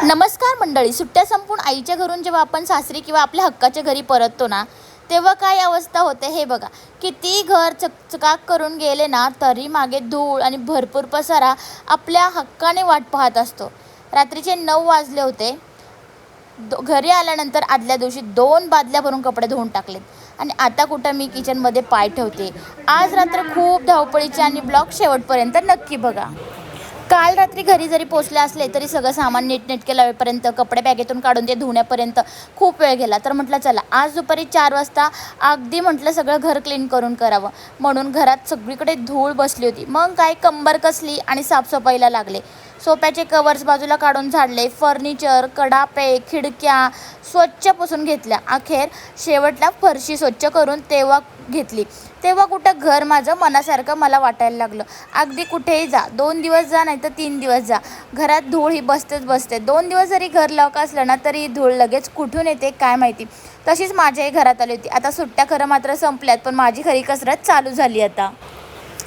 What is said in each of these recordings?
नमस्कार मंडळी. सुट्ट्या संपून आईच्या घरून जेव्हा आपण सासरी किंवा आपल्या हक्काच्या घरी परततो ना, तेव्हा काय अवस्था होते हे बघा. किती घर चकचकाक करून गेले ना, तरी मागे धूळ आणि भरपूर पसारा आपल्या हक्काने वाट पाहत असतो. रात्रीचे 9 वाजले होते. घरी आल्यानंतर आदल्या दिवशी 2 बादल्या भरून कपडे धुवून टाकलेत आणि आता कुठं मी किचनमध्ये पाय ठेवते. आज रात्र खूप धावपळीची आणि ब्लॉग शेवटपर्यंत नक्की बघा. काल रात्री घरी जरी पोचले असले तरी सगळं सामान नीटनेटके लावेपर्यंत, कपडे बॅगेतून काढून ते धुण्यापर्यंत खूप वेळ गेला. तर म्हटलं चला आज दुपारी 4 वाजता अगदी म्हटलं सगळं घर क्लीन करून करावं. म्हणून घरात सगळीकडे धूळ बसली होती. मग काय कंबर कसली आणि साफसफाईला लागले. सोफ्याचे कवर्स बाजूला काढून झाडले, फर्निचर, कडापे, खिडक्या स्वच्छ पुसून घेतल्या. अखेर शेवटला फरशी स्वच्छ करून तेव्हा कुठं घर माझं मनासारखं मला वाटायला लागलं. अगदी कुठेही जा, 2 दिवस जा नाही तर 3 दिवस जा, घरात धूळ ही बसतेच बसते. 2 दिवस जरी घर लॉक असलं ना तरी धूळ लगेच कुठून येते काय माहिती. तशीच माझ्याही घरात आली होती. आता सुट्ट्या खरं मात्र संपल्यात, पण माझी खरी कसरत चालू झाली.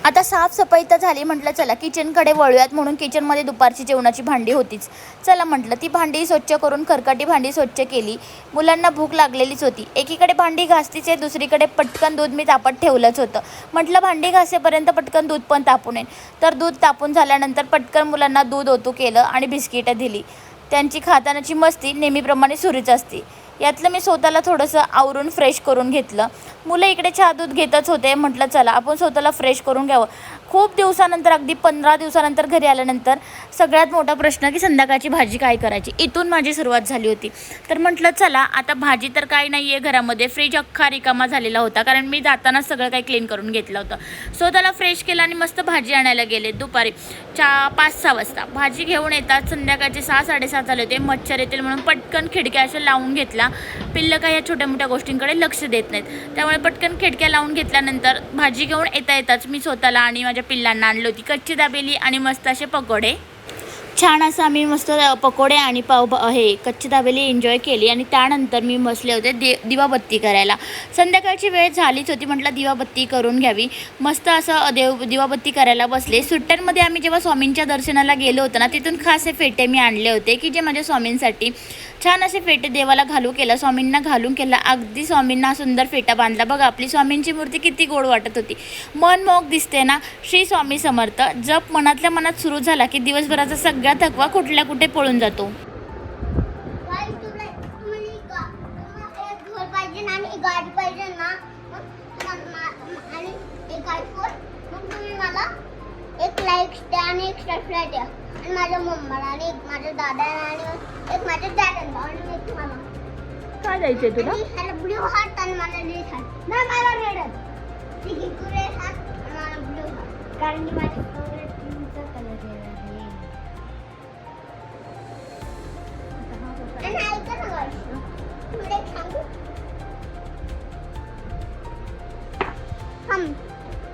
आता साफसफाई तर झाली. म्हटलं चला किचनकडे वळूयात. म्हणून किचनमध्ये दुपारची जेवणाची भांडी होतीच. चला म्हटलं ती भांडी स्वच्छ करून खरकटी भांडी स्वच्छ केली. मुलांना भूक लागलेलीच होती. एकीकडे भांडी घासतीचे, दुसरीकडे पटकन दूध मी तापत ठेवलंच होतं. म्हटलं भांडी घासेपर्यंत पटकन दूध पण तापू नये. तर दूध तापून झाल्यानंतर पटकन मुलांना दूध ओतू केलं आणि बिस्किटं दिली. त्यांची खातानाची मस्ती नेहमीप्रमाणे सुरूच असते. यातलं मी स्वतःला थोडंसं आवरून फ्रेश करून घेतलं. मुलं इकडे चहा दूध घेतच होते. म्हटलं चला आपण स्वतःला फ्रेश करून घ्यावं. खूप दिवसानंतर, अगदी 15 दिवसानंतर घरी आल्यानंतर सगळ्यात मोठा प्रश्न की संध्याकाळची भाजी काय करायची. इथून माझी सुरुवात झाली होती. तर म्हटलं चला आता भाजी तर काही नाही आहे घरामध्ये. फ्रीज अख्खा रिकामा झालेला होता, कारण मी जातानाच सगळं काही क्लीन करून घेतलं होतं. स्वतःला फ्रेश केलं आणि मस्त भाजी आणायला गेले. दुपारी 5-6 वाजता भाजी घेऊन येतात. संध्याकाळचे 6-7:30 झाले होते. मच्छर येतील म्हणून पटकन खिडक्या अशा लावून घेतल्या. पिल्लं काही या छोट्या मोठ्या गोष्टींकडे लक्ष देत नाहीत, त्यामुळे पटकन खिडक्या लावून घेतल्यानंतर भाजी घेऊन येताच मी स्वतःला आणि माझ्या पिल्लांना आणली होती कच्ची दाबेली आणि मस्त असे पकोडे. छान असं आम्ही मस्त पकोडे आणि कच्ची दाबेली एन्जॉय केली. आणि त्यानंतर मी बसले होते दिवाबत्ती करायला. संध्याकाळची वेळ झालीच होती. म्हटलं दिवाबत्ती करून घ्यावी. मस्त असं दिवाबत्ती करायला बसले. सुट्ट्यांमध्ये आम्ही जेव्हा स्वामींच्या दर्शनाला गेलो होतो ना, तिथून खास फेटे मी आणले होते की जे माझ्या स्वामींसाठी छान असे फेटे देवाला घालू केला, स्वामींना घालून केला. अगदी स्वामींना सुंदर फेटा बांधला. बघा आपली स्वामींची मूर्ती किती गोड वाटत होती, मनमोहक दिसते ना. श्री स्वामी समर्थ जप मनातल्या मनात सुरू झाला की दिवसभराचा सगळा थकवा कुठल्या कुठे पळून जातो. एक लाईक द्या आणि एक सबस्क्राईब द्या. आणि माझ्या मम्माला आणि एक माझ्या दादाला आणि एक माझ्या दादाला आणि एक मला. काय जायचंय तुला? मला ब्लू हार्ट आणि मला रेड हार्ट. नाही मला रेड हार्ट. ठीक आहे, तू रेड हार्ट आणि मला ब्लू हार्ट. कारण की माझा फेवरेट पिंकचा कलर आहे. आणि ऐका ना गाईस, तुला एक सांगू.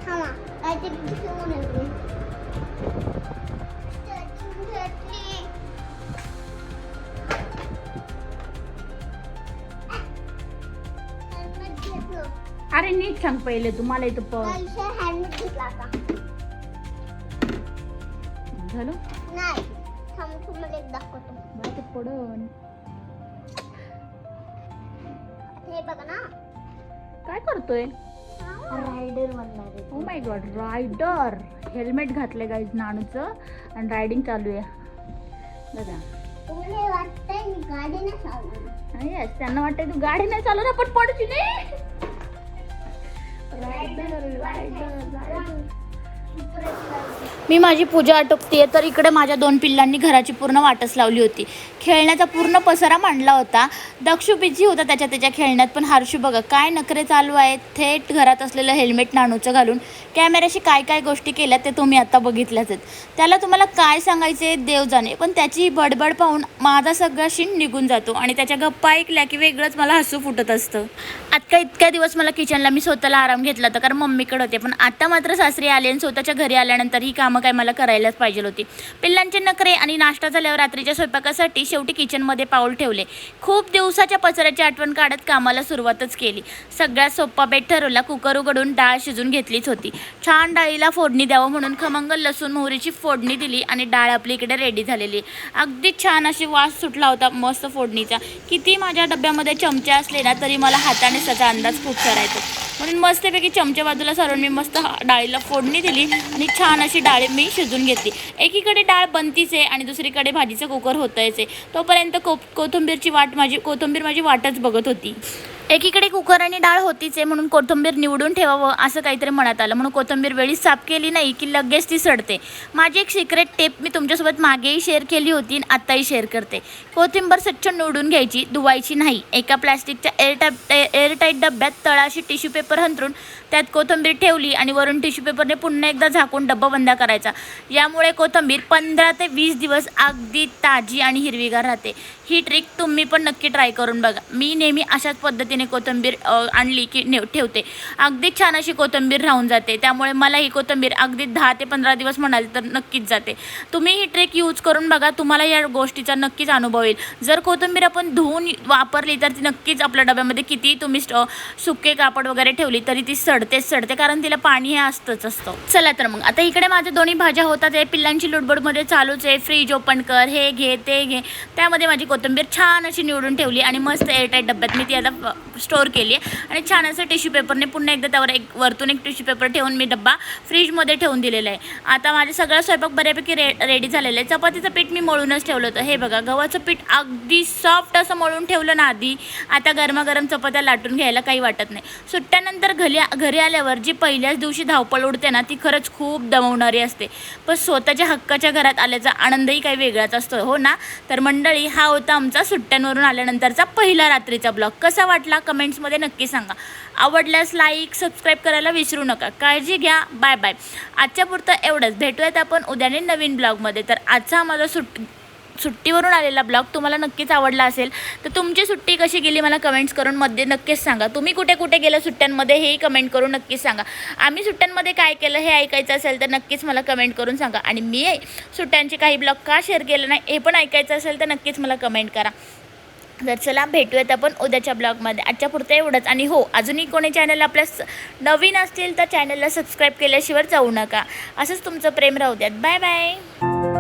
थांबा काहीतरी घेऊन येते. अरे नीट सांग पहिले तुम्हाला इथं हँडमेड घेतला आता झालं नाही. थांब तुम्हाला एक दाखवतो. मला ते पडन. हे बघा ना, काय करतोय? रायडर बनणार आहे. Oh my God, rider. Helmet घातले गाईज नानूचं आणि रायडिंग चालू आहे. बघा तुम्हाला वाटतंय मी गाडी नाही चालवणार. येस, त्यांना वाटतंय तू गाडी नाही चालवणार पण पडची नाही. मी माझी पूजा आटोपते तर इकडे माझ्या 2 पिल्लांनी घराची पूर्ण वाटच लावली होती. खेळण्याचा पूर्ण पसारा मांडला होता. दक्षू बिझी होता त्याच्या खेळण्यात, पण हर्षू बघा काय नखरे चालू आहेत. थेट घरात असलेलं हेल्मेट नाणूचं घालून कॅमेऱ्याशी काय काय गोष्टी केल्या ते तुम्ही आता बघितल्याच आहेत. त्याला तुम्हाला काय सांगायचे देव जाणे, पण त्याची बडबड पाहून माझा सगळा शिन निघून जातो आणि त्याच्या गप्पा ऐकल्या की वेगळंच मला हसू फुटत असतं. आता इतक्या दिवस मला किचनला मी स्वतःला आराम घेतला होता कारण मम्मीकडे होते, पण आता मात्र सासरी आले आणि स्वतः स्वतःच्या घरी आल्यानंतर ही कामं काय मला करायलाच पाहिजे होती. पिल्लांचे नखरे आणि नाश्ता झाल्यावर रात्रीच्या स्वयंपाकासाठी शेवटी किचनमध्ये पाऊल ठेवले. खूप दिवसाच्या पचऱ्याची आठवण काढत कामाला सुरुवातच केली. सगळ्यात सोपा बेट ठरवला. कुकर उघडून डाळ शिजून घेतलीच होती. छान डाळीला फोडणी द्यावं म्हणून खमंग लसूण मोहरीची फोडणी दिली आणि डाळ आपली इकडे रेडी झालेली. अगदी छान अशी वास सुटला होता मस्त फोडणीचा. किती माझ्या डब्यामध्ये चमचे असले ना तरी मला हाताने त्याचा अंदाज खूप करायचो. म्हणून मस्तपैकी चमचे बाजूला सारून मी मस्त डाळीला फोडणी दिली आणि छान अशी डाळ मी शिजून घेतली. एकीकडे डाळ बनतीच आहे आणि दुसरीकडे भाजीचं कुकर होतंच आहे. तोपर्यंत कोथिंबीर माझी वाटच बघत होती. एकीकडे कुकर आणि डाळ होतीच आहे म्हणून कोथिंबीर निवडून ठेवावं असं काहीतरी मनात आलं. म्हणून कोथिंबीर वेळीच साफ केली नाही की लगेच ती सडते. माझी एक सिक्रेट टिप मी तुमच्यासोबत मागेही शेअर केली होती आणि आत्ताही शेअर करते. कोथिंबीर स्वच्छ निवडून घ्यायची, धुवायची नाही. एका प्लॅस्टिकच्या एअरटाईट डब्यात तळाशी टिश्यू पेपर अंथरून त्यात कोथिंबीर ठेवली आणि वरून टिश्यू पेपरने पुन्हा एकदा झाकून डब्बा बंद करायचा. यामुळे कोथिंबीर 15 ते 20 दिवस अगदी ताजी आणि हिरवीगार राहते. ही ट्रिक तुम्ही पण नक्की ट्राय करून बघा. मी नेहमी अशाच पद्धतीने कोथिंबीर आणली की ठेवते. अगदी छान अशी कोथिंबीर राहून जाते. त्यामुळे मला ही कोथिंबीर अगदी 10 ते 15 दिवस म्हणाल तर नक्कीच जाते. तुम्ही ही ट्रिक यूज करून बघा. तुम्हाला या गोष्टीचा नक्कीच अनुभव येईल. जर कोथिंबीर आपण धुवून वापरली तर ती नक्कीच आपल्या डब्यामध्ये किती तुम्ही सुके कापड वगैरे ठेवली तरी ती सडते कारण तिला पाणी हे असतं. चला तर मग आता इकडे माझ्या दोन्ही भाज्या होतात आहे. पिल्लांची लुडबुडमध्ये चालूच आहे. फ्रीज ओपन कर, हे घे ते घे. त्यामध्ये माझी कोथिंबीर छान अशी निवडून ठेवली आणि मस्त एअरटाईट डब्यात मी ती आता स्टोअर केली आहे. आणि छान असं टिश्यू पेपरने पुन्हा एकदा त्यावर वरतून एक टिश्यू पेपर ठेवून मी डब्बा फ्रीजमध्ये ठेवून दिलेला आहे. आता माझे सगळा स्वयंपाक बऱ्यापैकी रेडी झालेलं आहे. चपातीचं पीठ मी मळूनच ठेवलं होतं. हे बघा गव्हाचं पीठ अगदी सॉफ्ट असं मळून ठेवलं ना आधी. आता गरमागरम चपात्या लाटून घ्यायला काही वाटत नाही. सुट्ट्यानंतर घरी आल्यावर जी पहिल्याच दिवशी धावपळ उडते ना ती खरंच खूप दमवणारी असते. पण स्वतःच्या हक्काच्या घरात आल्याचा आनंदही काही वेगळाच असतो हो ना. तर मंडळी हा होता आमचा सुट्ट्यांवरून आल्यानंतरचा पहिला रात्रीचा ब्लॉग. कसा वाटला कमेंट्समध्ये नक्की सांगा. आवडल्यास लाईक सबस्क्राईब करायला विसरू नका. काळजी घ्या. Bye bye. आजच्या पुरतं एवढंच. भेटूयात आपण उद्याने नवीन ब्लॉगमध्ये. तर आजचा माझा सुट्टीवरून आलेला ब्लॉग तुम्हाला नक्कीच आवडला असेल तर तुमची सुट्टी कशी गेली मला कमेंट्स करून मध्ये नक्कीच सांगा. तुम्ही कुठे कुठे गेलं सुट्ट्यांमध्ये हेही कमेंट करून नक्कीच सांगा. आम्ही सुट्ट्यांमध्ये काय केलं हे ऐकायचं असेल तर नक्कीच मला कमेंट करून सांगा. आणि मी सुट्ट्यांचे काही ब्लॉग का शेअर केलं नाही हे पण ऐकायचं असेल तर नक्कीच मला कमेंट करा. तर चला भेटूयात आपण उद्याच्या ब्लॉगमध्ये. आजच्या पुरतं एवढंच. आणि हो अजूनही कोणी चॅनल आपल्या नवीन असतील तर चॅनलला सबस्क्राईब केल्याशिवाय जाऊ नका. असंच तुमचं प्रेम राहू द्यात. Bye bye.